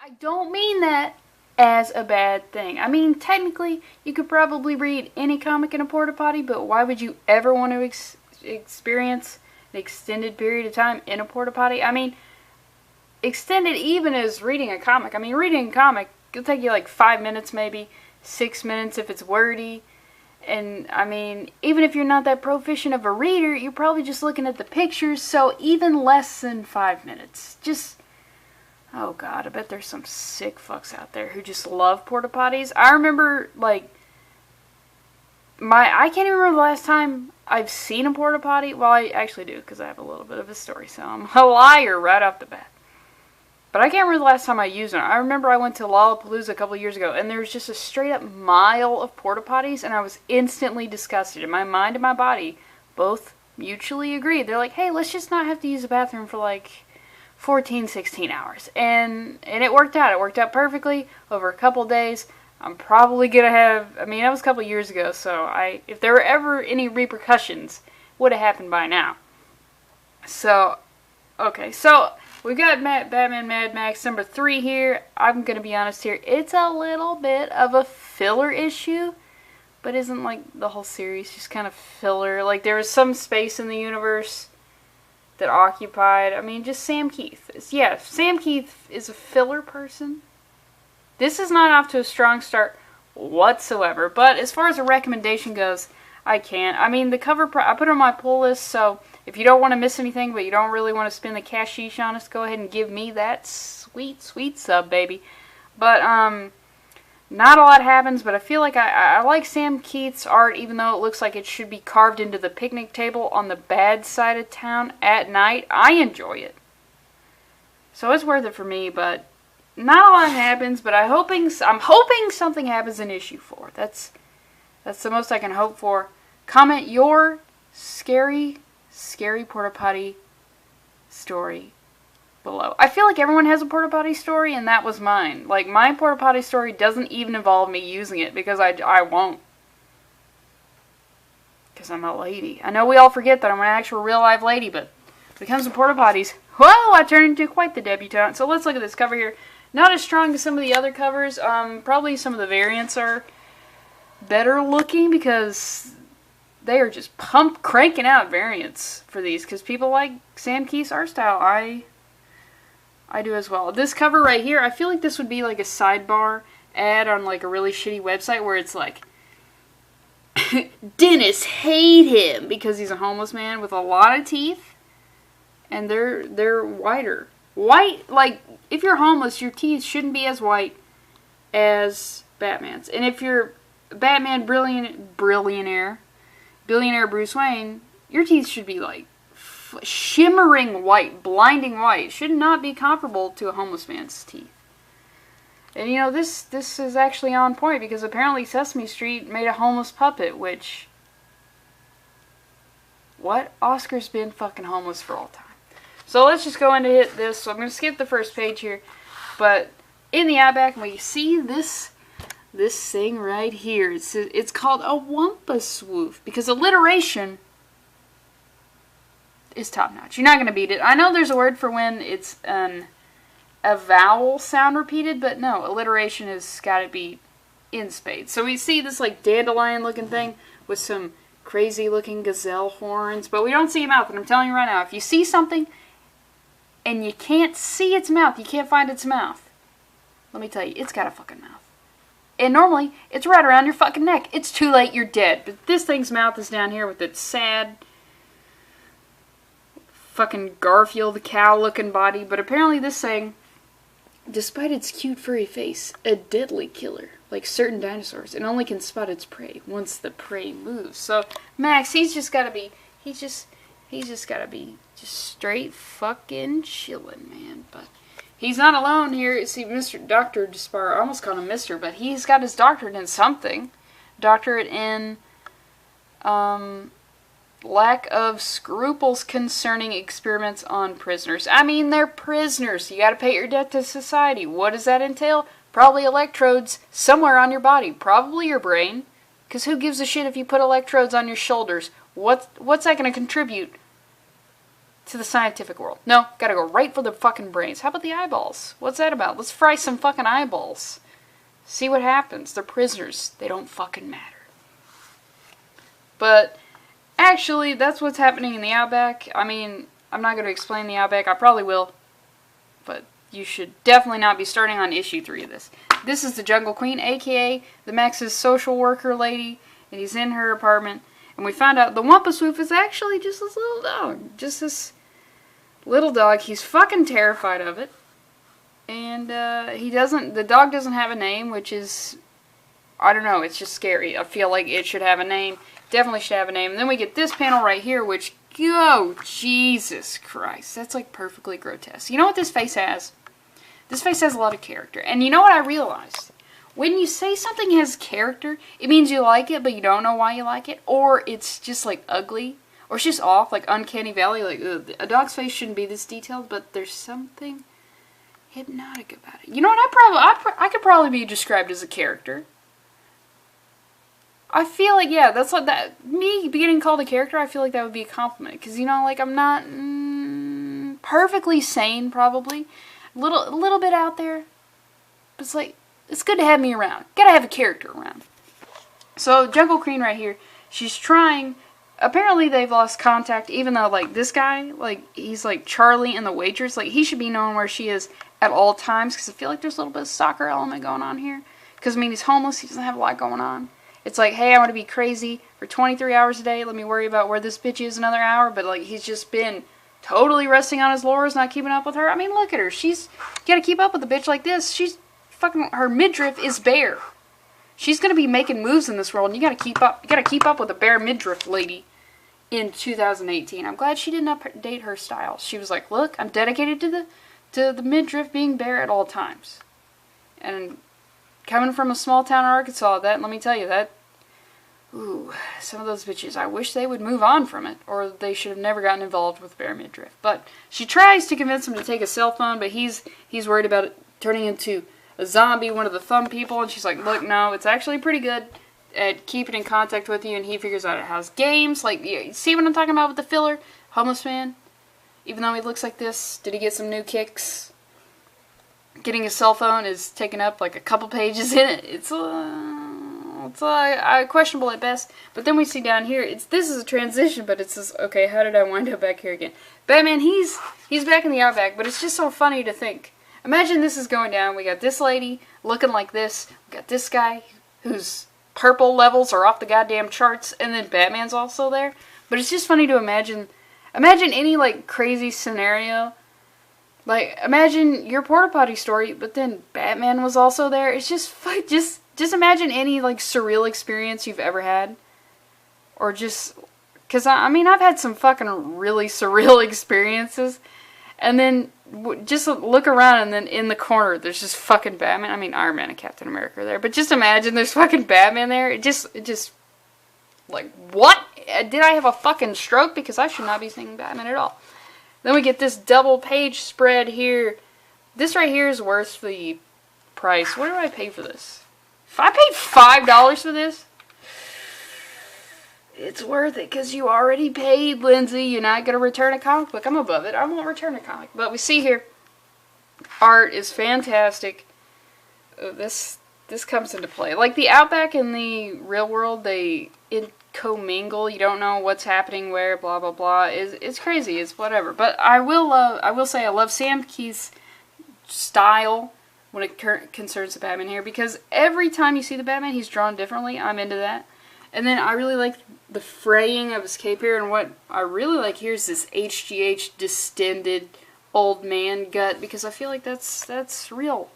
I don't mean that as a bad thing. I mean, technically, you could probably read any comic in a porta potty, but why would you ever want to experience an extended period of time in a porta potty? I mean, extended even as reading a comic. I mean, reading a comic, it'll take you like 5 minutes maybe, 6 minutes if it's wordy. And, I mean, even if you're not that proficient of a reader, you're probably just looking at the pictures, so even less than 5 minutes. Just, oh god, I bet there's some sick fucks out there who just love porta potties. I remember, like, I can't even remember the last time I've seen a porta potty. Well, I actually do, because I have a little bit of a story, so I'm a liar right off the bat. But I can't remember the last time I used one. I remember I went to Lollapalooza a couple of years ago, and there was just a straight up mile of porta potties, and I was instantly disgusted. And my mind and my body both mutually agreed. They're like, hey, let's just not have to use the bathroom for like 14, 16 hours. And it worked out. It worked out perfectly over a couple of days. I'm probably going to have, I mean, that was a couple of years ago, so if there were ever any repercussions, it would have happened by now. So, okay, so we've got Batman Mad Max number 3 here. I'm going to be honest here. It's a little bit of a filler issue, but isn't like the whole series just kind of filler? Like there was some space in the universe that occupied, I mean, just Sam Keith. Yeah, Sam Keith is a filler person. This is not off to a strong start whatsoever, but as far as a recommendation goes, I can't. I mean, the cover, I put it on my pull list, so if you don't want to miss anything, but you don't really want to spend the cashish on us, go ahead and give me that sweet, sweet sub, baby. But, not a lot happens, but I feel like I like Sam Keith's art, even though it looks like it should be carved into the picnic table on the bad side of town at night. I enjoy it. So it's worth it for me, but not a lot happens, but I'm hoping something happens in issue 4. That's the most I can hope for. Comment your scary porta potty story below. I feel like everyone has a porta potty story, and that was mine. Like, my porta potty story doesn't even involve me using it, because I won't. Because I'm a lady. I know we all forget that I'm an actual real live lady, but when it comes to porta potties, whoa, I turned into quite the debutante. So let's look at this cover here. Not as strong as some of the other covers. Probably some of the variants are better looking, because they are just cranking out variants for these, because people like Sam Keith's art style. I do as well. This cover right here, I feel like this would be like a sidebar ad on like a really shitty website where it's like, dentists hate him because he's a homeless man with a lot of teeth, and they're whiter. White, like, if you're homeless, your teeth shouldn't be as white as Batman's. And if you're Batman billionaire Bruce Wayne, your teeth should be like shimmering white, blinding white. Should not be comparable to a homeless man's teeth. And you know, this is actually on point, because apparently Sesame Street made a homeless puppet, which, what? Oscar's been fucking homeless for all time. So let's just go into hit this. So I'm going to skip the first page here. But in the Outback, we see this thing right here. It's called a Wampus Woof, because alliteration is top notch. You're not going to beat it. I know there's a word for when it's a vowel sound repeated, but no, alliteration has got to be in spades. So we see this like dandelion looking thing with some crazy looking gazelle horns, but we don't see a mouth. And I'm telling you right now, if you see something and you can't see its mouth, you can't find its mouth, let me tell you, it's got a fucking mouth. And normally, it's right around your fucking neck. It's too late, you're dead. But this thing's mouth is down here with its sad, fucking Garfield cow-looking body. But apparently this thing, despite its cute furry face, a deadly killer. Like certain dinosaurs, it only can spot its prey once the prey moves. So Max, he's just gotta be just straight fucking chillin', man. But he's not alone here. See, Dr. Despar, I almost called him Mr., but he's got his doctorate in something. Doctorate in, lack of scruples concerning experiments on prisoners. I mean, they're prisoners. You gotta pay your debt to society. What does that entail? Probably electrodes somewhere on your body. Probably your brain. Because who gives a shit if you put electrodes on your shoulders? What's that gonna contribute to the scientific world. No, gotta go right for the fucking brains. How about the eyeballs? What's that about? Let's fry some fucking eyeballs. See what happens. They're prisoners. They don't fucking matter. But actually, that's what's happening in the Outback. I mean, I'm not going to explain the Outback. I probably will. But you should definitely not be starting on issue 3 of this. This is the Jungle Queen, a.k.a. the Maxx's social worker lady. And he's in her apartment. And we found out the Wumpuswoof is actually just this little dog. Just this little dog. He's fucking terrified of it. And the dog doesn't have a name, which is, I don't know, it's just scary. I feel like it should have a name. Definitely should have a name. And then we get this panel right here, which, oh, Jesus Christ. That's like perfectly grotesque. You know what this face has? This face has a lot of character. And you know what I realized? When you say something has character, it means you like it, but you don't know why you like it. Or it's just like ugly. Or it's just off, like uncanny valley. Like, ugh, a dog's face shouldn't be this detailed, but there's something hypnotic about it. You know what? I could probably be described as a character. I feel like, yeah, that's what that, me getting called a character, I feel like that would be a compliment. Because, you know, like, I'm not perfectly sane, probably. A little bit out there. But it's like, it's good to have me around. Gotta have a character around. So, Jungle Queen right here, she's trying, apparently they've lost contact, even though, like, this guy, like, he's like Charlie and the waitress. Like, he should be knowing where she is at all times. Because I feel like there's a little bit of soccer element going on here. Because, I mean, he's homeless, he doesn't have a lot going on. It's like, hey, I'm going to be crazy for 23 hours a day. Let me worry about where this bitch is another hour. But, like, he's just been totally resting on his laurels, not keeping up with her. I mean, look at her. She's got to keep up with a bitch like this. She's fucking, her midriff is bare. She's going to be making moves in this world, and you got to keep up. You got to keep up with a bare midriff lady in 2018. I'm glad she didn't update her style. She was like, look, I'm dedicated to the midriff being bare at all times. And coming from a small town in Arkansas, let me tell you, ooh, some of those bitches, I wish they would move on from it. Or they should have never gotten involved with bare midriff. But she tries to convince him to take a cell phone, but he's worried about it turning into a zombie, one of the thumb people. And she's like, look, no, it's actually pretty good at keeping in contact with you. And he figures out it has games. Like, you see what I'm talking about with the filler? Homeless man, even though he looks like this, did he get some new kicks? Getting a cell phone is taking up like a couple pages in it. It's questionable at best. But then we see down here, this is a transition, but it says, okay, how did I wind up back here again? Batman, he's back in the Outback, but it's just so funny to think. Imagine this is going down. We got this lady looking like this. We got this guy whose purple levels are off the goddamn charts, and then Batman's also there. But it's just funny to imagine any like crazy scenario. Like, imagine your Portapotty story, but then Batman was also there. It's just imagine any, like, surreal experience you've ever had. Or just, because, I mean, I've had some fucking really surreal experiences. And then, just look around, and then in the corner, there's just fucking Batman. I mean, Iron Man and Captain America are there. But just imagine there's fucking Batman there. It just, like, what? Did I have a fucking stroke? Because I should not be seeing Batman at all. Then we get this double page spread here. This right here is worth the price. What do I pay for this? If I paid $5 for this, it's worth it because you already paid, Lindsey. You're not going to return a comic book. I'm above it. I won't return a comic. But we see here, art is fantastic. This comes into play. Like the Outback in the real world, they commingle. You don't know what's happening where, blah blah blah. It's crazy. It's whatever. But I will say I love Sam Keith's style when it concerns the Batman here, because every time you see the Batman, he's drawn differently. I'm into that. And then I really like the fraying of his cape here, and what I really like here is this HGH distended old man gut, because I feel like that's real.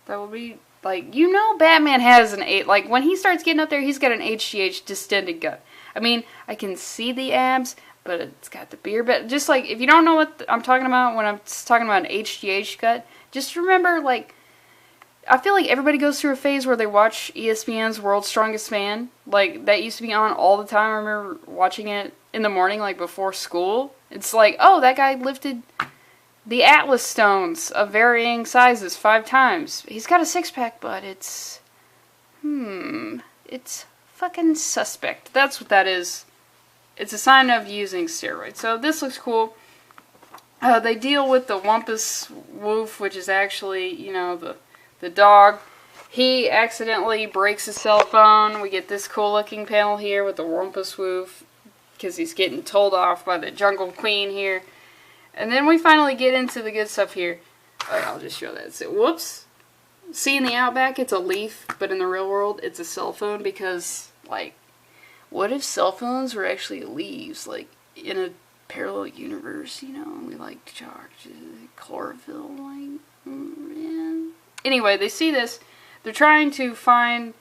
That will be, like, you know, Batman has like, when he starts getting up there, he's got an HGH distended gut. I mean, I can see the abs, but it's got the beard. But just, like, if you don't know what I'm talking about when I'm talking about an HGH gut, just remember, like, I feel like everybody goes through a phase where they watch ESPN's World's Strongest Man. Like, that used to be on all the time. I remember watching it in the morning, like, before school. It's like, oh, that guy lifted the Atlas stones of varying sizes 5 times. He's got a six-pack, but it's fucking suspect. That's what that is. It's a sign of using steroids. So this looks cool. They deal with the Wumpus Woof, which is actually, you know, the dog. He accidentally breaks his cell phone. We get this cool looking panel here with the Wumpus Woof, because he's getting told off by the Jungle Queen here. And then we finally get into the good stuff here. Alright, I'll just show that. So, whoops. See, in the Outback, it's a leaf, but in the real world, it's a cell phone, because, like, what if cell phones were actually leaves, like, in a parallel universe, you know, and we, like, charge chlorophyll, like, yeah. Anyway, they see this. They're trying to find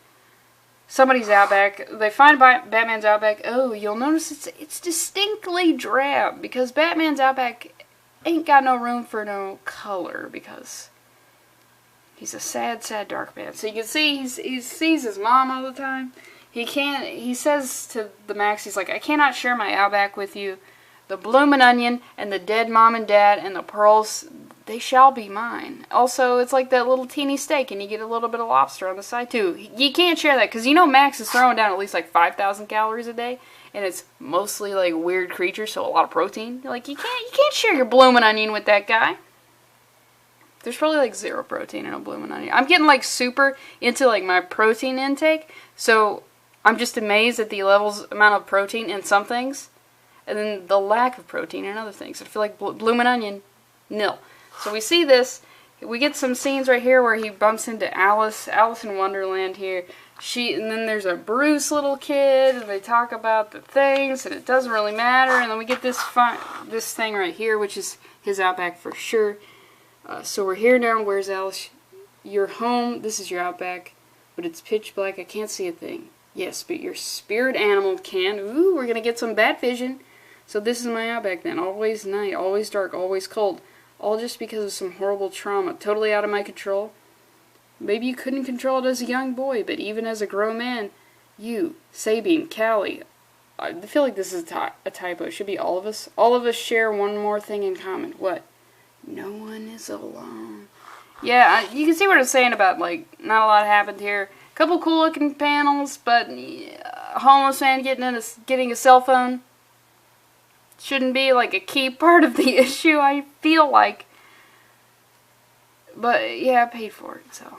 somebody's Outback. They find Batman's Outback. Oh, you'll notice it's distinctly drab, because Batman's Outback ain't got no room for no color, because he's a sad, sad dark man. So you can see he sees his mom all the time. He says to the Maxx, he's like, I cannot share my Outback with you. The bloomin' onion and the dead mom and dad and the pearls, they shall be mine. Also, it's like that little teeny steak, and you get a little bit of lobster on the side too. You can't share that, because you know Maxx is throwing down at least like 5,000 calories a day, and it's mostly like weird creatures, so a lot of protein. Like you can't share your bloomin' onion with that guy. There's probably like 0 protein in a bloomin' onion. I'm getting like super into like my protein intake, so I'm just amazed at the amount of protein in some things, and then the lack of protein in other things. I feel like bloomin' onion, nil. So we see this. We get some scenes right here where he bumps into Alice in Wonderland here. And then there's a Bruce little kid, and they talk about the things, and it doesn't really matter. And then we get this thing right here, which is his Outback for sure. So we're here now. Where's Alice? You're home. This is your Outback, but it's pitch black. I can't see a thing. Yes, but your spirit animal can. Ooh, we're gonna get some bat vision. So this is my Outback then. Always night, always dark, always cold. All just because of some horrible trauma. Totally out of my control. Maybe you couldn't control it as a young boy, but even as a grown man, you, Sabine, Callie, I feel like this is a typo. It should be all of us. All of us share one more thing in common. What? No one is alone. Yeah, you can see what I'm saying about, like, not a lot happened here. Couple cool looking panels, but a homeless man getting a cell phone shouldn't be like a key part of the issue, I feel like. But yeah, I paid for it, so.